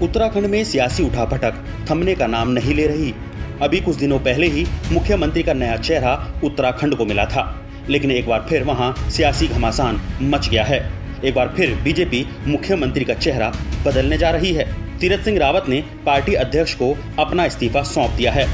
उत्तराखंड में सियासी उठापटक थमने का नाम नहीं ले रही। अभी कुछ दिनों पहले ही मुख्यमंत्री का नया चेहरा उत्तराखंड को मिला था, लेकिन एक बार फिर वहां सियासी घमासान मच गया है। एक बार फिर बीजेपी मुख्यमंत्री का चेहरा बदलने जा रही है। तीरथ सिंह रावत ने पार्टी अध्यक्ष को अपना इस्तीफा सौंप दिया है।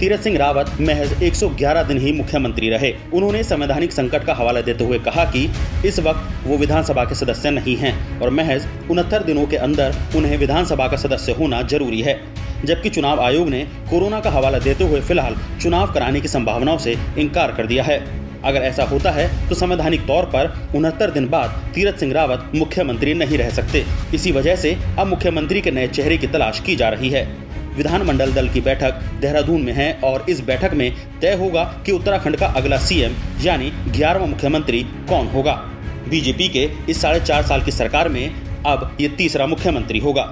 तीरथ सिंह रावत महज 111 दिन ही मुख्यमंत्री रहे। उन्होंने संवैधानिक संकट का हवाला देते हुए कहा कि इस वक्त वो विधानसभा के सदस्य नहीं हैं और महज 69 दिनों के अंदर उन्हें विधानसभा का सदस्य होना जरूरी है। जबकि चुनाव आयोग ने कोरोना का हवाला देते हुए फिलहाल चुनाव कराने की संभावनाओं से इनकार कर दिया है। अगर ऐसा होता है तो संवैधानिक तौर पर 69 दिन बाद तीरथ सिंह रावत मुख्यमंत्री नहीं रह सकते। इसी वजह से अब मुख्यमंत्री के नए चेहरे की तलाश की जा रही है। विधानमंडल दल की बैठक देहरादून में है और इस बैठक में तय होगा कि उत्तराखंड का अगला सीएम यानी 11वां मुख्यमंत्री कौन होगा। बीजेपी के इस 4.5 साल की सरकार में अब ये तीसरा मुख्यमंत्री होगा।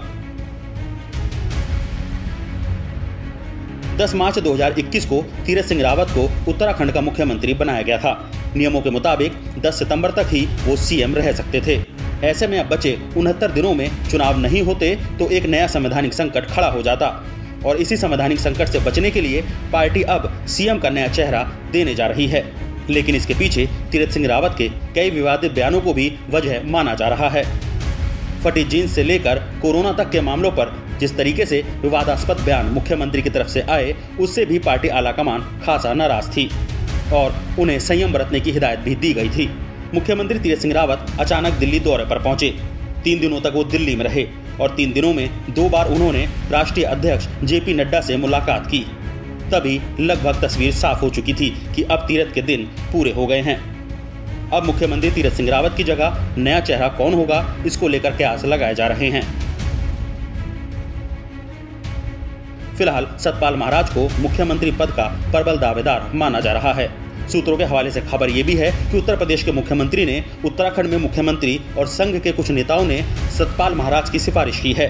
10 मार्च 2021 को तीरथ सिंह रावत को उत्तराखंड का मुख्यमंत्री बनाया गया था। नियमों के मुताबिक 10 सितंबर तक ही वो सीएम रह सकते थे। ऐसे में अब बचे 69 दिनों में चुनाव नहीं होते तो एक नया संवैधानिक संकट खड़ा हो जाता और इसी संवैधानिक संकट से बचने के लिए पार्टी अब सीएम का नया चेहरा देने जा रही है। लेकिन इसके पीछे तीरथ सिंह रावत के कई विवादित बयानों को भी वजह माना जा रहा है। फटी जींस से लेकर कोरोना तक के मामलों पर जिस तरीके से विवादास्पद बयान मुख्यमंत्री की तरफ से आए, उससे भी पार्टी आलाकमान खासा नाराज थी और उन्हें संयम बरतने की हिदायत भी दी गई थी। मुख्यमंत्री तीरथ सिंह रावत अचानक दिल्ली दौरे पर पहुंचे। 3 दिनों तक वो दिल्ली में रहे और 3 दिनों में 2 बार उन्होंने राष्ट्रीय अध्यक्ष जेपी नड्डा से मुलाकात की। तभी लगभग तस्वीर साफ हो चुकी थी कि अब तीरथ के दिन पूरे हो गए हैं। अब मुख्यमंत्री तीरथ सिंह रावत की जगह नया चेहरा कौन होगा, इसको लेकर कयास लगाए जा रहे हैं। फिलहाल सतपाल महाराज को मुख्यमंत्री पद का प्रबल दावेदार माना जा रहा है। सूत्रों के हवाले से खबर ये भी है कि उत्तर प्रदेश के मुख्यमंत्री ने उत्तराखंड में मुख्यमंत्री और संघ के कुछ नेताओं ने सतपाल महाराज की सिफारिश की है।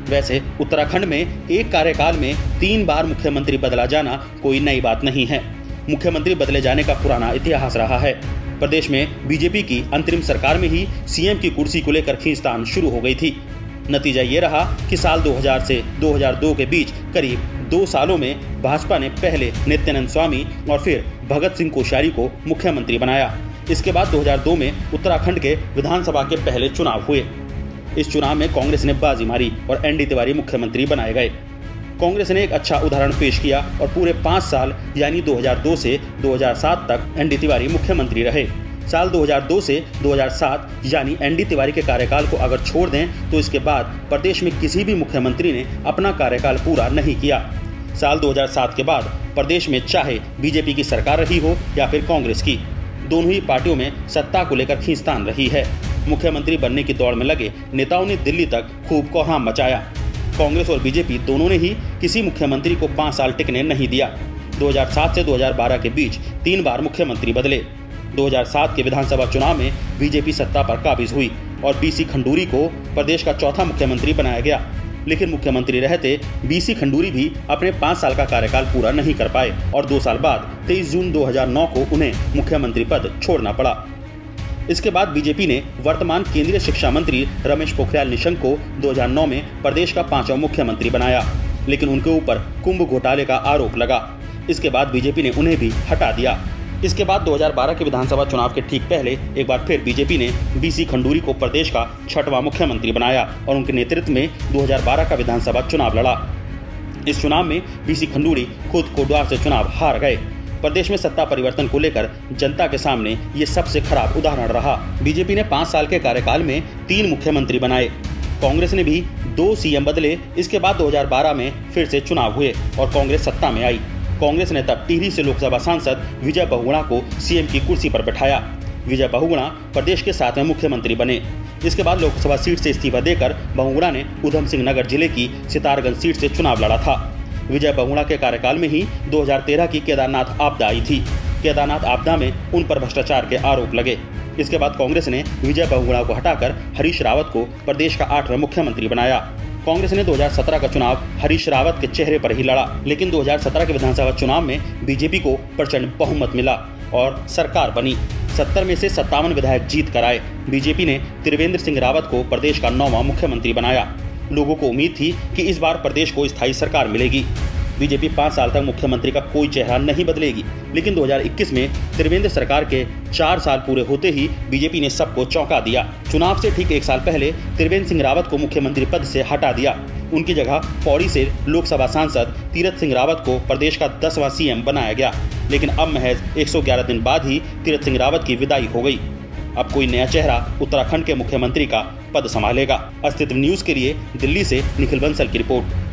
वैसे उत्तराखंड में एक कार्यकाल में 3 बार मुख्यमंत्री बदला जाना कोई नई बात नहीं है। मुख्यमंत्री बदले जाने का पुराना इतिहास रहा है। प्रदेश में बीजेपी की अंतरिम सरकार में ही सीएम की कुर्सी को लेकर खींचतान शुरू हो गई थी। नतीजा ये रहा कि साल 2000 से 2002 के बीच करीब 2 सालों में भाजपा ने पहले नित्यानंद स्वामी और फिर भगत सिंह कोश्यारी को मुख्यमंत्री बनाया। इसके बाद 2002 में उत्तराखंड के विधानसभा के पहले चुनाव हुए। इस चुनाव में कांग्रेस ने बाजी मारी और एनडी तिवारी मुख्यमंत्री बनाए गए। कांग्रेस ने एक अच्छा उदाहरण पेश किया और पूरे 5 साल यानी 2002 से 2007 तक एनडी तिवारी मुख्यमंत्री रहे। साल 2002 से 2007 यानी एनडी तिवारी के कार्यकाल को अगर छोड़ दें तो इसके बाद प्रदेश में किसी भी मुख्यमंत्री ने अपना कार्यकाल पूरा नहीं किया। साल 2007 के बाद प्रदेश में चाहे बीजेपी की सरकार रही हो या फिर कांग्रेस की, दोनों ही पार्टियों में सत्ता को लेकर खींचतान रही है। मुख्यमंत्री बनने की दौड़ में लगे नेताओं ने दिल्ली तक खूब कोहराम मचाया। कांग्रेस और बीजेपी दोनों ने ही किसी मुख्यमंत्री को 5 साल टिकने नहीं दिया। 2007 से 2012 के बीच 3 बार मुख्यमंत्री बदले। 2007 के विधानसभा चुनाव में बीजेपी सत्ता पर काबिज हुई और बीसी खंडूरी को प्रदेश का चौथा मुख्यमंत्री बनाया गया। लेकिन मुख्यमंत्री रहते बीसी खंडूरी भी अपने 5 साल का कार्यकाल पूरा नहीं कर पाए और 2 साल बाद 23 जून 2009 को उन्हें मुख्यमंत्री पद छोड़ना पड़ा। इसके बाद बीजेपी ने वर्तमान केंद्रीय शिक्षा मंत्री रमेश पोखरियाल निशंक को 2009 में प्रदेश का 5वां मुख्यमंत्री बनाया, लेकिन उनके ऊपर कुंभ घोटाले का आरोप लगा। इसके बाद बीजेपी ने उन्हें भी हटा दिया। इसके बाद 2012 के विधानसभा चुनाव के ठीक पहले एक बार फिर बीजेपी ने बीसी खंडूरी को प्रदेश का 6वां मुख्यमंत्री बनाया और उनके नेतृत्व में 2012 का विधानसभा चुनाव लड़ा। इस चुनाव में बीसी खंडूरी खुद कोटद्वार से चुनाव हार गए। प्रदेश में सत्ता परिवर्तन को लेकर जनता के सामने ये सबसे खराब उदाहरण रहा। बीजेपी ने 5 साल के कार्यकाल में 3 मुख्यमंत्री बनाए। कांग्रेस ने भी 2 सीएम बदले। इसके बाद 2012 में फिर से चुनाव हुए और कांग्रेस सत्ता में आई। कांग्रेस ने तब टिहरी से लोकसभा सांसद विजय बहुगुणा को सीएम की कुर्सी पर बिठाया। विजय बहुगुणा प्रदेश के 7वें मुख्यमंत्री बने। इसके बाद लोकसभा सीट से इस्तीफा देकर बहुगुणा ने उधम सिंह नगर जिले की सितारगंज सीट से चुनाव लड़ा था। विजय बहुगुणा के कार्यकाल में ही 2013 की केदारनाथ आपदा आई थी। केदारनाथ आपदा में उन पर भ्रष्टाचार के आरोप लगे। इसके बाद कांग्रेस ने विजय बहुगुणा को हटाकर हरीश रावत को प्रदेश का 8वां मुख्यमंत्री बनाया। कांग्रेस ने 2017 का चुनाव हरीश रावत के चेहरे पर ही लड़ा, लेकिन 2017 के विधानसभा चुनाव में बीजेपी को प्रचंड बहुमत मिला। और सरकार बनी। 70 में से 57 विधायक जीत कर आए। बीजेपी ने त्रिवेंद्र सिंह रावत को प्रदेश का 9वां मुख्यमंत्री बनाया। लोगों को उम्मीद थी कि इस बार प्रदेश को स्थायी सरकार मिलेगी। बीजेपी 5 साल तक मुख्यमंत्री का कोई चेहरा नहीं बदलेगी, लेकिन 2021 में त्रिवेंद्र सरकार के 4 साल पूरे होते ही बीजेपी ने सबको चौंका दिया। चुनाव से ठीक 1 साल पहले त्रिवेंद्र सिंह रावत को मुख्यमंत्री पद से हटा दिया। उनकी जगह पौड़ी से लोकसभा सांसद तीरथ सिंह रावत को प्रदेश का 10वां सीएम बनाया गया। लेकिन अब महज 111 दिन बाद ही तीरथ सिंह रावत की विदाई हो गई। अब कोई नया चेहरा उत्तराखंड के मुख्यमंत्री का पद संभालेगा। अस्तित्व न्यूज के लिए दिल्ली से निखिल बंसल की रिपोर्ट।